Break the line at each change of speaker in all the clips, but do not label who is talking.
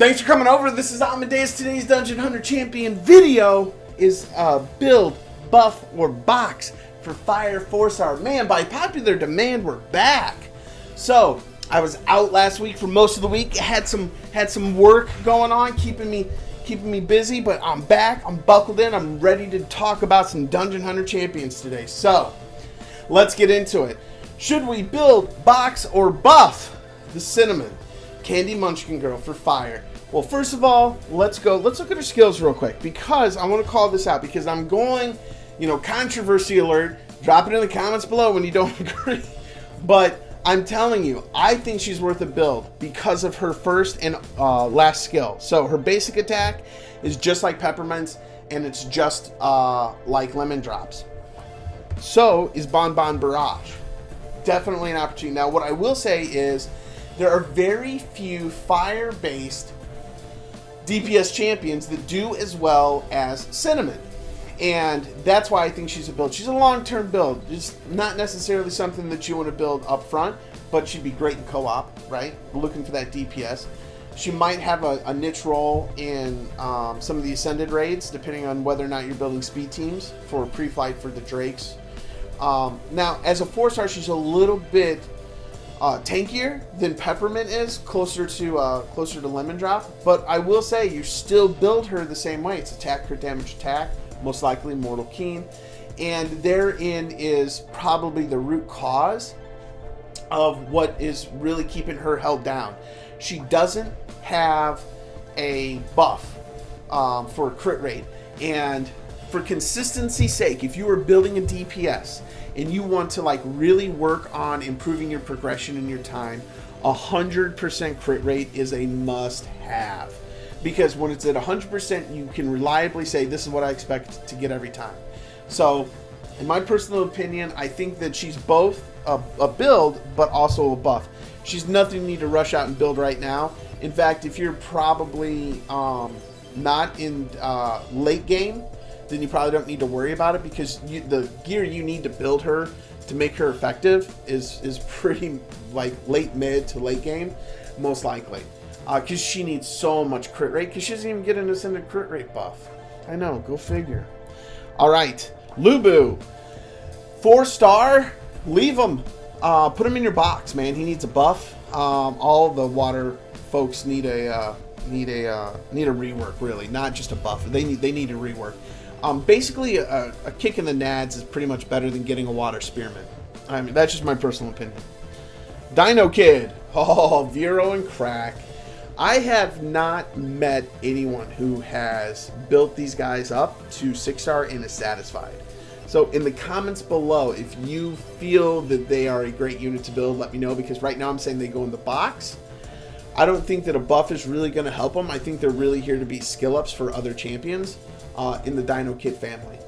Thanks for coming over. This is Amodeus. Today's Dungeon Hunter Champion video is build, buff, or box for Fire 4-star. Man, by popular demand, we're back. So, I was out last week for most of the week. Had some work going on, keeping me busy, but I'm back. I'm buckled in. I'm ready to talk about some Dungeon Hunter Champions today. So, let's get into it. Should we build, box, or buff the Cinnamon Candy Munchkin Girl for Fire? Well, first of all, let's look at her skills real quick, because I want to call this out, because I'm going, controversy alert, drop it in the comments below when you don't agree, but I'm telling you, I think she's worth a build because of her first and last skill. So her basic attack is just like Peppermint's, and it's just like Lemon Drops. So is Bon Bon Barrage. Definitely an opportunity. Now, what I will say is there are very few fire-based DPS champions that do as well as Cinnamon. And that's why I think she's a build. She's a long-term build. It's not necessarily something that you want to build up front, but she'd be great in co-op, right? We're looking for that DPS. She might have a niche role in some of the Ascended raids, depending on whether or not you're building speed teams for pre-flight for the Drakes. Now, as a 4-star, she's a little bit tankier than Peppermint is, closer to Lemon Drop. But I will say, you still build her the same way. It's attack, crit damage, attack, most likely Mortal Keen. And therein is probably the root cause of what is really keeping her held down. She doesn't have a buff for crit rate. And for consistency's sake, if you are building a DPS and you want to really work on improving your progression in your time, 100% crit rate is a must-have. Because when it's at 100%, you can reliably say, this is what I expect to get every time. So, in my personal opinion, I think that she's both a build, but also a buff. She's nothing you need to rush out and build right now. In fact, if you're probably not in late game, then you probably don't need to worry about it, because the gear you need to build her to make her effective is pretty late mid to late game, most likely. Because she needs so much crit rate, because she doesn't even get an Ascended crit rate buff. I know, go figure. Alright, Lubu. 4-star, leave him. Put him in your box, man. He needs a buff. All the water folks need a rework, really, not just a buff. They need a rework. Basically, a kick in the nads is pretty much better than getting a water spearmint. I mean, that's just my personal opinion. Dino Kid. Oh, Vero and Crack. I have not met anyone who has built these guys up to 6-star and is satisfied. So in the comments below, if you feel that they are a great unit to build, let me know, because right now I'm saying they go in the box. I don't think that a buff is really going to help them. I think they're really here to be skill ups for other champions in the Dino Kid family.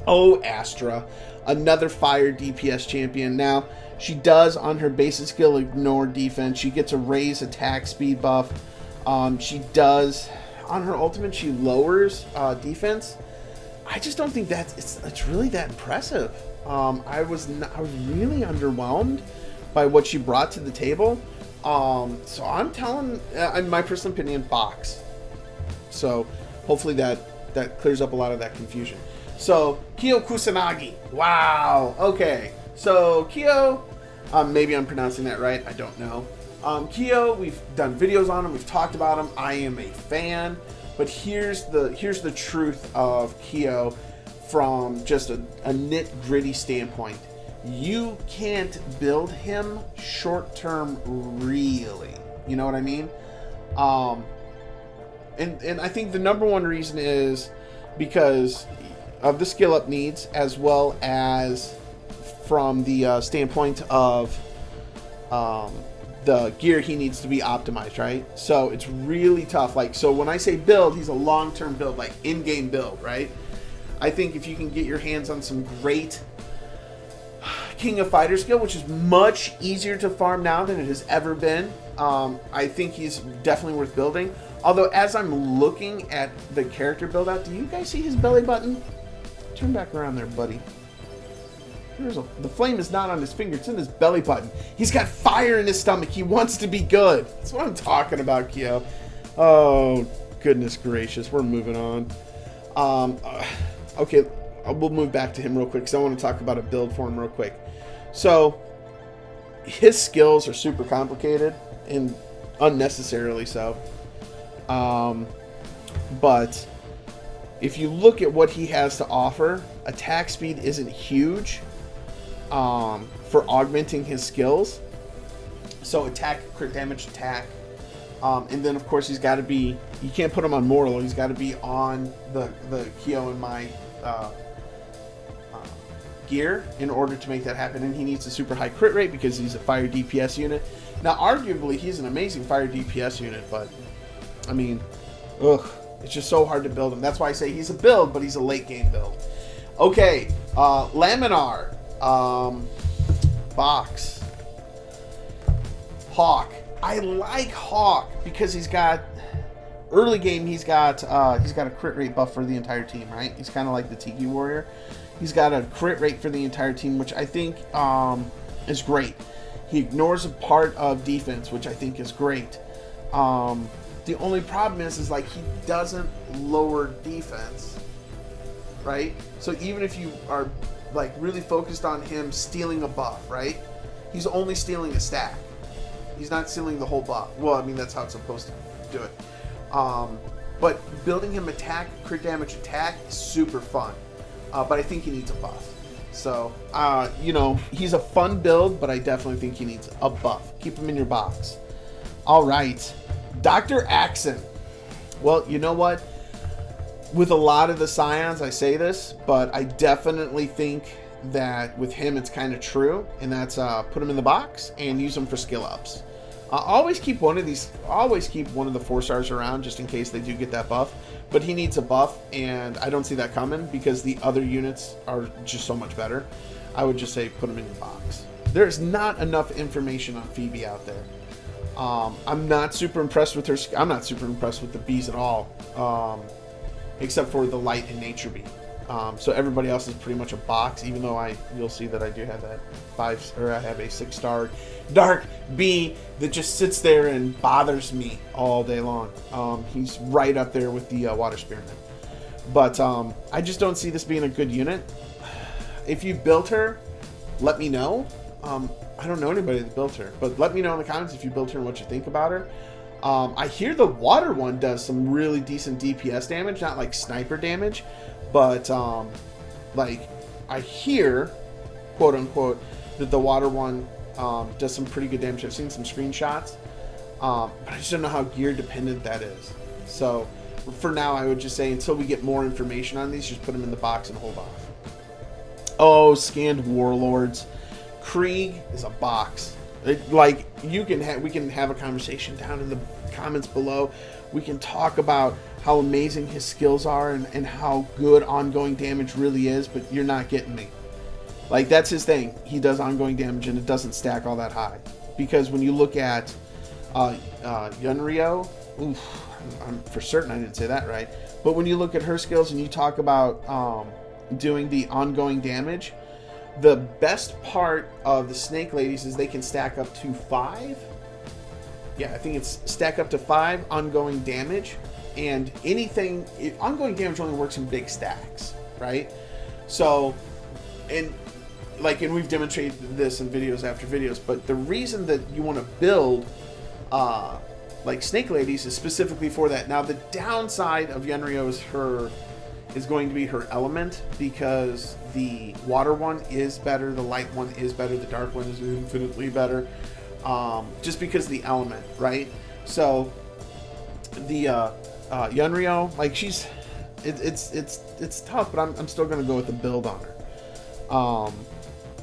Oh, Astra, another fire DPS champion. Now, she does, on her basic skill, ignore defense. She gets a raise attack speed buff. She does, on her ultimate, she lowers defense. I just don't think it's really that impressive. I was really underwhelmed by what she brought to the table. So I'm telling, in my personal opinion, box. So hopefully that clears up a lot of that confusion. So Kyo Kusanagi. Wow. Okay. So Kyo, maybe I'm pronouncing that right. I don't know. Kyo, we've done videos on him. We've talked about him. I am a fan. But here's the truth of Kyo from just a nit-gritty standpoint. You can't build him short-term, really. You know what I mean? And I think the number one reason is because of the skill-up needs, as well as from the standpoint of the gear he needs to be optimized, right? So it's really tough. So when I say build, he's a long-term build, in-game build, right? I think if you can get your hands on some great King of Fighter skill, which is much easier to farm now than it has ever been, I think he's definitely worth building. Although, as I'm looking at the character build out, do you guys see his belly button? Turn back around there, buddy. The flame is not on his finger. It's in his belly button. He's got fire in his stomach. He wants to be good. That's what I'm talking about, Kyo. Oh, goodness gracious. We're moving on. Okay, we'll move back to him real quick because I want to talk about a build for him real quick. So, his skills are super complicated and unnecessarily so. But if you look at what he has to offer, attack speed isn't huge for augmenting his skills. So attack, crit damage, attack. And then, of course, he's got to be... You can't put him on Mortal. He's got to be on the Kyo and my gear in order to make that happen. And he needs a super high crit rate because he's a fire DPS unit. Now, arguably, he's an amazing fire DPS unit, but, I mean, it's just so hard to build him. That's why I say he's a build, but he's a late game build. Okay, Laminar, Box, Hawk. I like Hawk because he's got early game. He's got a crit rate buff for the entire team, right? He's kind of like the Tiki Warrior. He's got a crit rate for the entire team, which I think is great. He ignores a part of defense, which I think is great. The only problem is like he doesn't lower defense, right? So even if you are like really focused on him stealing a buff, right? He's only stealing a stack. He's not stealing the whole buff. Well, I mean, that's how it's supposed to do it. But building him attack, crit damage attack is super fun. But I think he needs a buff. So, you know, he's a fun build, but I definitely think he needs a buff. Keep him in your box. All right. Dr. Axon. Well, you know what? With a lot of the Scions, I say this, but I definitely think that with him, it's kind of true. And that's put him in the box and use him for skill ups. Always keep one of the 4-stars around just in case they do get that buff. But he needs a buff, and I don't see that coming because the other units are just so much better. I would just say put him in your box. There's not enough information on Phoebe out there. I'm not super impressed with her. I'm not super impressed with the bees at all, except for the light and nature bee. So everybody else is pretty much a box, even though you'll see that I do have that I have a 6-star dark bee that just sits there and bothers me all day long. He's right up there with the water spearman. But I just don't see this being a good unit. If you built her, let me know. I don't know anybody that built her, but let me know in the comments if you built her and what you think about her. I hear the water one does some really decent DPS damage, not like sniper damage, but like I hear, quote unquote, that the water one does some pretty good damage. I've seen some screenshots, but I just don't know how gear dependent that is. So for now, I would just say until we get more information on these, just put them in the box and hold off. Oh, scanned warlords. Krieg is a box. We can have a conversation down in the comments below. We can talk about how amazing his skills are and how good ongoing damage really is, but you're not getting me. Like, that's his thing. He does ongoing damage and it doesn't stack all that high. Because when you look at Yunryo, I'm for certain I didn't say that right, but when you look at her skills and you talk about doing the ongoing damage, the best part of the Snake Ladies is they can stack up to 5. Yeah, I think it's stack up to 5 ongoing damage. And ongoing damage only works in big stacks, right? So, and we've demonstrated this in videos after videos, but the reason that you want to build like Snake Ladies is specifically for that. Now, the downside of Yunryo is going to be her element, because the water one is better, the light one is better, the dark one is infinitely better, just because of the element, right? So the Yunryo, like, it's tough, but I'm still going to go with the build on her,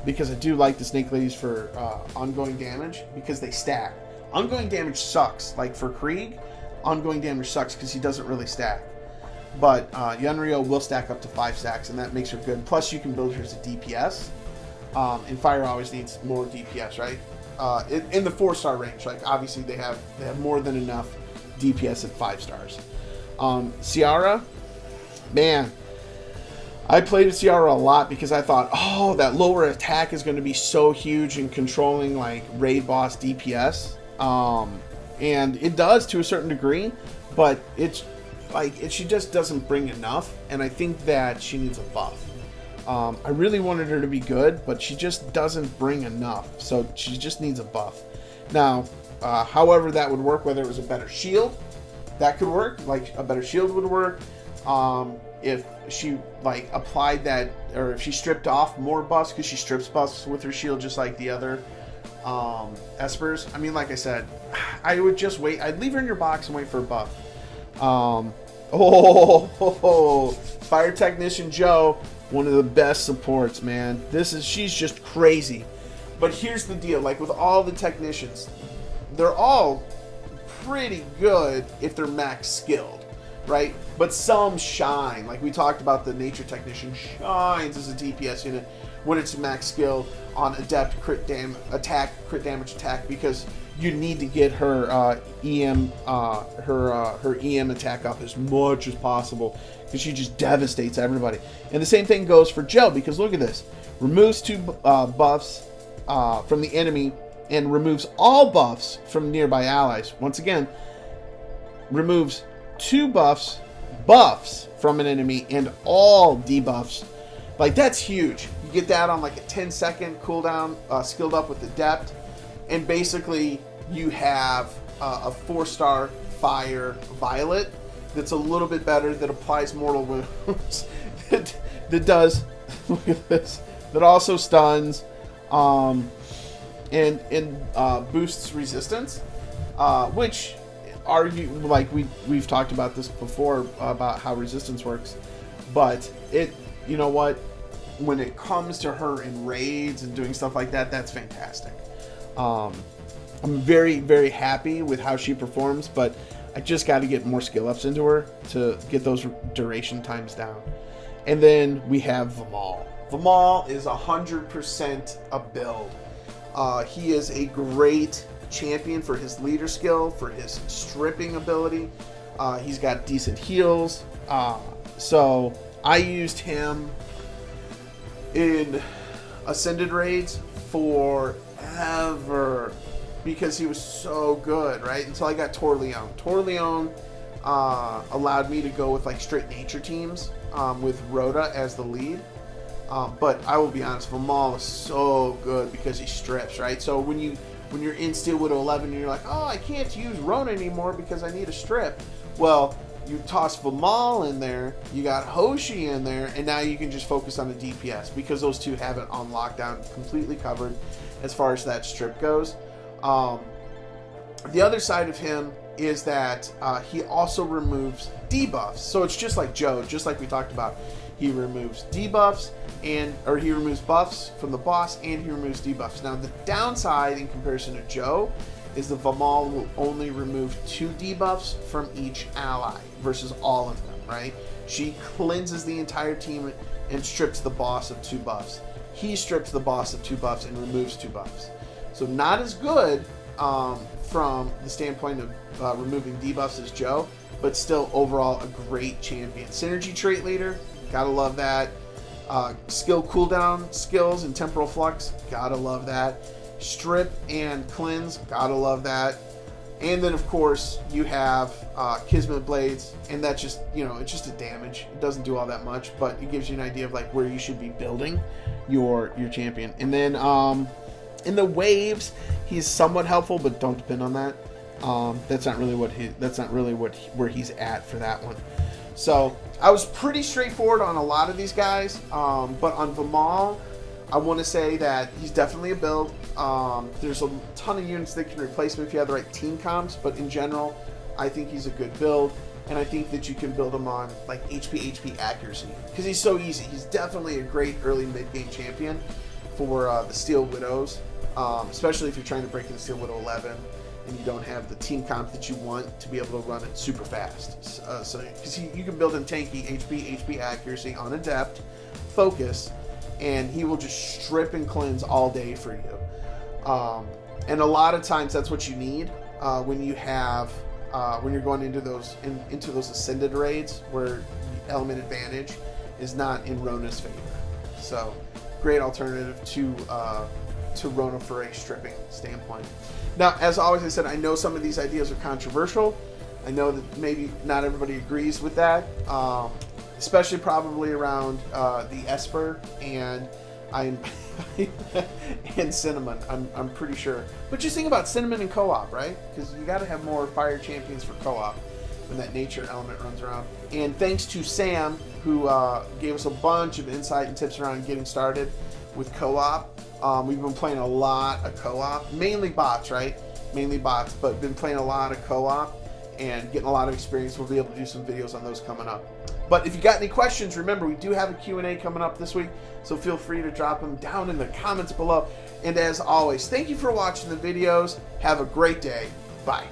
because I do like the Snake Ladies for ongoing damage, because they stack. Ongoing damage sucks. Like for Krieg, ongoing damage sucks because he doesn't really stack. But Yunryo will stack up to 5 stacks, and that makes her good. Plus, you can build her as a DPS. And Fire always needs more DPS, right? In the 4-star range, like obviously they have more than enough DPS at 5 stars. Ciara, man, I played Ciara a lot because I thought, oh, that lower attack is going to be so huge in controlling like raid boss DPS, and it does to a certain degree, but it's like she just doesn't bring enough, and I think that she needs a buff. I really wanted her to be good, but she just doesn't bring enough, so she just needs a buff. Now, however that would work, whether it was a better shield, that could work. Like a better shield would work. If she like applied that, or if she stripped off more buffs, because she strips buffs with her shield just like the other espers. I mean, like I said, I would just wait. I'd leave her in your box and wait for a buff. Fire Technician Joe, one of the best supports, man. She's just crazy. But here's the deal, like with all the technicians, they're all pretty good if they're max skilled, right? But some shine. Like we talked about, the Nature Technician shines as a DPS unit when it's max skill on adept crit damage attack, because you need to get her EM attack up as much as possible, because she just devastates everybody. And the same thing goes for Joe, because look at this, removes 2 buffs from the enemy and removes all buffs from nearby allies. Once again, removes 2 buffs from an enemy and all debuffs. Like, that's huge. You get that on like a 10-second cooldown, skilled up with Adept, and basically you have a 4-star fire Violet that's a little bit better, that applies mortal wounds, that does, look at this, that also stuns, and boosts resistance, which we've talked about this before about how resistance works, but you know what, when it comes to her in raids and doing stuff like that, that's fantastic. I'm very, very happy with how she performs, but I just got to get more skill ups into her to get those duration times down. And then we have Vimal. Vimal is 100% a build. He is a great champion for his leader skill, for his stripping ability. He's got decent heals. So I used him in Ascended raids forever because he was so good, right? Until I got Torleon. Torleon allowed me to go with like straight nature teams with Rota as the lead. But I will be honest, Vimal is so good because he strips, right? So when you're in Steel Widow 11 and you're like, oh, I can't use Rona anymore because I need a strip. Well, you toss Vimal in there, you got Hoshi in there, and now you can just focus on the DPS because those two have it on lockdown, completely covered as far as that strip goes. The other side of him is that he also removes debuffs. So it's just like Joe, just like we talked about. He removes debuffs or he removes buffs from the boss, and he removes debuffs. Now the downside in comparison to Joe is the Vimal will only remove 2 debuffs from each ally versus all of them, right? She cleanses the entire team and strips the boss of 2 buffs. He strips the boss of 2 buffs and removes 2 buffs. So not as good from the standpoint of removing debuffs as Joe, but still overall a great champion. Synergy trait leader, gotta love that. Skill cooldown skills and temporal flux, gotta love that. Strip and cleanse, gotta love that. And then of course you have Kismet blades, and that's just, it's just a damage. It doesn't do all that much, but it gives you an idea of like where you should be building your champion. And then in the waves, he's somewhat helpful, but don't depend on that. That's not really where he's at for that one. So I was pretty straightforward on a lot of these guys, but on Vimal, I want to say that he's definitely a build. There's a ton of units that can replace him if you have the right team comps, but in general, I think he's a good build, and I think that you can build him on like HP accuracy because he's so easy. He's definitely a great early mid-game champion for the Steel Widows, especially if you're trying to break into Steel Widow 11 and you don't have the team comp that you want to be able to run it super fast. So because you can build him tanky, HP accuracy on Adept, focus, and he will just strip and cleanse all day for you. And a lot of times that's what you need when you have when you're going into those ascended raids where element advantage is not in Rona's favor. So, great alternative to Rona for a stripping standpoint. Now, as always, I said, I know some of these ideas are controversial. I know that maybe not everybody agrees with that, especially probably around the Esper and and Cinnamon. I'm pretty sure. But just think about Cinnamon and co-op, right? Because you got to have more fire champions for co-op when that nature element runs around. And thanks to Sam, who gave us a bunch of insight and tips around getting started with co-op. We've been playing a lot of co-op, mainly bots, right? Mainly bots, but been playing a lot of co-op and getting a lot of experience. We'll be able to do some videos on those coming up. But if you got any questions, remember we do have a Q&A coming up this week, so feel free to drop them down in the comments below. And as always, thank you for watching the videos. Have a great day. Bye.